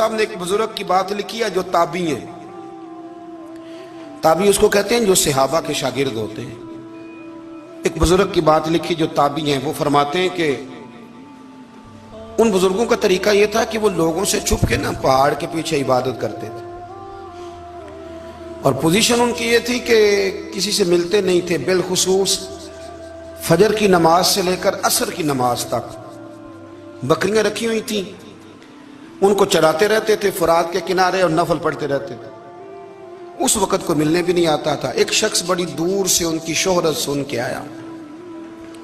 صاحب نے ایک بزرگ کی بات لکھی ہے جو تابعی ہیں، تابعی اس کو کہتے ہیں جو صحابہ کے شاگرد ہوتے ہیں۔ ایک بزرگ کی بات لکھی جو تابعی ہیں، وہ فرماتے ہیں کہ ان بزرگوں کا طریقہ یہ تھا کہ وہ لوگوں سے چھپ کے نا پہاڑ کے پیچھے عبادت کرتے تھے، اور پوزیشن ان کی یہ تھی کہ کسی سے ملتے نہیں تھے، بالخصوص فجر کی نماز سے لے کر عصر کی نماز تک بکریاں رکھی ہوئی تھیں، ان کو چراتے رہتے تھے فرات کے کنارے اور نفل پڑھتے رہتے تھے۔ اس وقت کو ملنے بھی نہیں آتا تھا۔ ایک شخص بڑی دور سے ان کی شہرت سن کے آیا،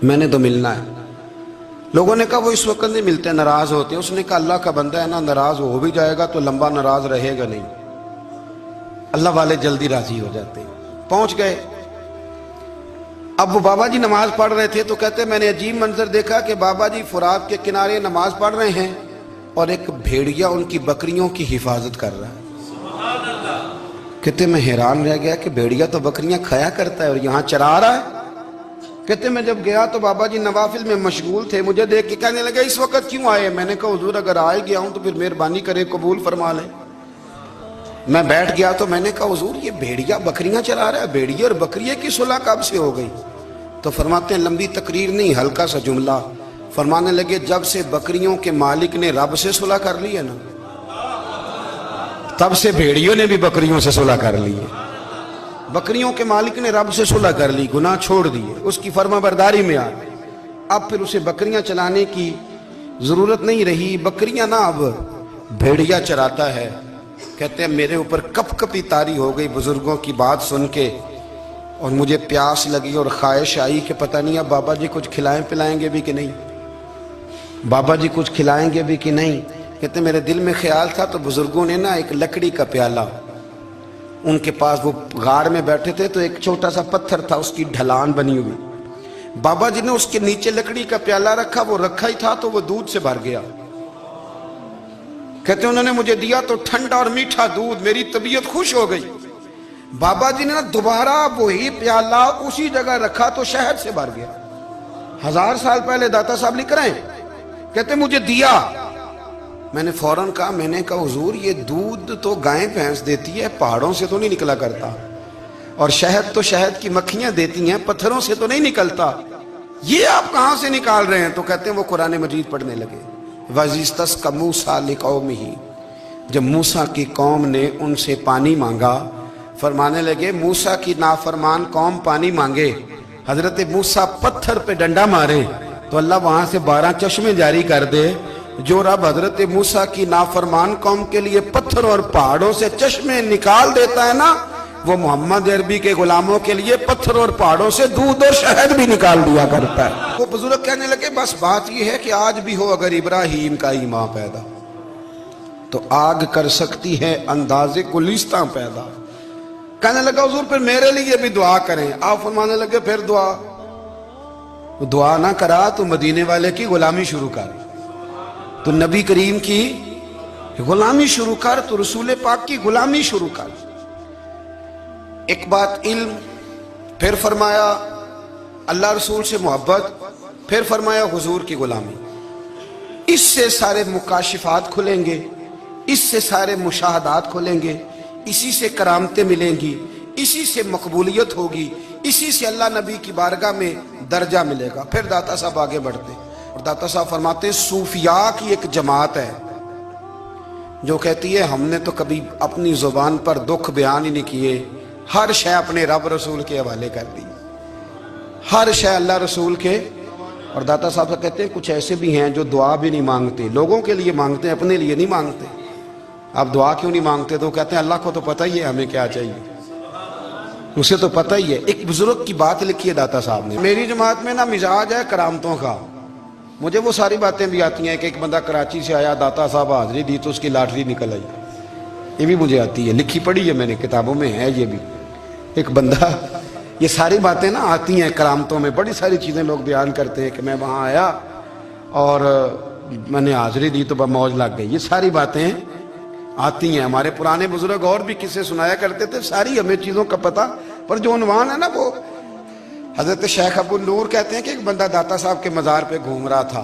میں نے تو ملنا ہے۔ لوگوں نے کہا وہ اس وقت نہیں ملتے، ناراض ہوتے ہیں۔ اس نے کہا اللہ کا بندہ ہے نا، ناراض ہو بھی جائے گا تو لمبا ناراض رہے گا نہیں، اللہ والے جلدی راضی ہو جاتے ہیں۔ پہنچ گئے۔ اب وہ بابا جی نماز پڑھ رہے تھے تو کہتے میں نے عجیب منظر دیکھا کہ بابا جی فرات کے کنارے نماز پڑھ رہے ہیں اور ایک بھیڑیا ان کی بکریوں کی حفاظت کر رہا ہے۔ کہتے میں حیران رہ گیا کہ بھیڑیا تو بکریاں کھایا کرتا ہے اور یہاں چرا رہا ہے۔ کہتے میں جب گیا تو بابا جی نوافل میں مشغول تھے، مجھے دیکھ کے کہنے لگے اس وقت کیوں آئے؟ میں نے کہا حضور اگر آئے گیا ہوں تو پھر مہربانی کرے قبول فرما لیں۔ میں بیٹھ گیا تو میں نے کہا حضور یہ بھیڑیا بکریاں چلا رہا ہے، بھیڑیا اور بکریے کی صلح کب سے ہو گئی؟ تو فرماتے ہیں لمبی تقریر نہیں، ہلکا سا جملہ۔ فرمانے لگے جب سے بکریوں کے مالک نے رب سے صلح کر لی ہے نا، تب سے بھیڑیوں نے بھی بکریوں سے صلح کر لی ہے۔ بکریوں کے مالک نے رب سے صلح کر لی، گناہ چھوڑ دیے، اس کی فرما برداری میں آ گئے۔ اب پھر اسے بکریاں چلانے کی ضرورت نہیں رہی، بکریاں نہ اب بھیڑیا چراتا ہے۔ کہتے ہیں میرے اوپر کپ کپی طاری ہو گئی بزرگوں کی بات سن کے، اور مجھے پیاس لگی اور خواہش آئی کہ پتہ نہیں اب بابا جی کچھ کھلائیں پلائیں گے بھی کہ نہیں، بابا جی کچھ کھلائیں گے بھی کہ نہیں۔ کہتے میرے دل میں خیال تھا تو بزرگوں نے نا ایک لکڑی کا پیالہ ان کے پاس، وہ غار میں بیٹھے تھے تو ایک چھوٹا سا پتھر تھا، اس کی ڈھلان بنی ہوئی، بابا جی نے اس کے نیچے لکڑی کا پیالہ رکھا، وہ رکھا ہی تھا تو وہ دودھ سے بھر گیا۔ کہتے انہوں نے مجھے دیا تو ٹھنڈا اور میٹھا دودھ، میری طبیعت خوش ہو گئی۔ بابا جی نے دوبارہ وہی پیالہ اسی جگہ رکھا تو شہد سے بھر گیا۔ 1000 سال پہلے داتا صاحب لکھ رہے ہیں، کہتے مجھے دیا۔ میں نے فوراً کہا، میں نے کہا حضور یہ دودھ تو گائیں بھینس دیتی ہے، پہاڑوں سے تو نہیں نکلا کرتا، اور شہد تو شہد کی مکھیاں دیتی ہیں، پتھروں سے تو نہیں نکلتا، یہ آپ کہاں سے نکال رہے ہیں؟ تو کہتے ہیں وہ قرآن مجید پڑھنے لگے۔ وَإِذِ اسْتَسْقَى مُوسَىٰ لِقَوْمِهِ، جب موسیٰ کی قوم نے ان سے پانی مانگا، فرمانے لگے موسیٰ کی نافرمان قوم پانی مانگے، حضرت موسیٰ پتھر پہ ڈنڈا مارے تو اللہ وہاں سے 12 چشمے جاری کر دے۔ جو رب حضرت موسیٰ کی نافرمان قوم کے لیے پتھر اور پہاڑوں سے چشمے نکال دیتا ہے نا، وہ محمد عربی کے غلاموں کے لیے پتھر اور پہاڑوں سے دودھ اور شہد بھی نکال دیا کرتا ہے۔ وہ بزرگ کہنے لگے بس بات یہ ہے کہ آج بھی ہو اگر ابراہیم کا ایمان پیدا تو آگ کر سکتی ہے انداز گلستاں پیدا۔ کہنے لگا حضور پھر میرے لیے بھی دعا کریں۔ آپ فرمانے لگے پھر دعا نہ کرا تو مدینے والے کی غلامی شروع کر، تو نبی کریم کی غلامی شروع کر، تو رسول پاک کی غلامی شروع کر۔ ایک بات علم، پھر فرمایا اللہ رسول سے محبت، پھر فرمایا حضور کی غلامی۔ اس سے سارے مکاشفات کھلیں گے، اس سے سارے مشاہدات کھلیں گے، اسی سے کرامتیں ملیں گی، اسی سے مقبولیت ہوگی، اسی سے اللہ نبی کی بارگاہ میں درجہ ملے گا۔ پھر داتا صاحب آگے بڑھتے اور داتا صاحب فرماتے ہیں صوفیاء کی ایک جماعت ہے جو کہتی ہے ہم نے تو کبھی اپنی زبان پر دکھ بیان ہی نہیں کیے، ہر شے اپنے رب رسول کے حوالے کر دی، ہر شے اللہ رسول کے۔ اور داتا صاحب کہتے ہیں کچھ ایسے بھی ہیں جو دعا بھی نہیں مانگتے، لوگوں کے لیے مانگتے ہیں، اپنے لیے نہیں مانگتے۔ آپ دعا کیوں نہیں مانگتے؟ تو کہتے ہیں اللہ کو تو پتہ ہی ہے ہمیں کیا چاہیے، اسے تو پتہ ہی ہے۔ ایک بزرگ کی بات لکھی ہے داتا صاحب نے، میری جماعت میں نا مزاج ہے کرامتوں کا، مجھے وہ ساری باتیں بھی آتی ہیں کہ ایک بندہ کراچی سے آیا، داتا صاحب حاضری دی تو اس کی لاٹری نکل آئی، یہ بھی مجھے آتی ہے، لکھی پڑھی ہے میں نے، کتابوں میں ہے یہ بھی۔ ایک بندہ، یہ ساری باتیں نا آتی ہیں کرامتوں میں، بڑی ساری چیزیں لوگ بیان کرتے ہیں کہ میں وہاں آیا اور میں نے حاضری دی تو موج لگ گئی، یہ ساری باتیں آتی ہیں۔ ہمارے پرانے بزرگ اور بھی قصے سنایا کرتے تھے، ساری ہمیں چیزوں کا پتہ، پر جو عنوان ہے نا وہ حضرت شیخ ابو نور کہتے ہیں کہ ایک بندہ داتا صاحب کے مزار پہ گھوم رہا تھا،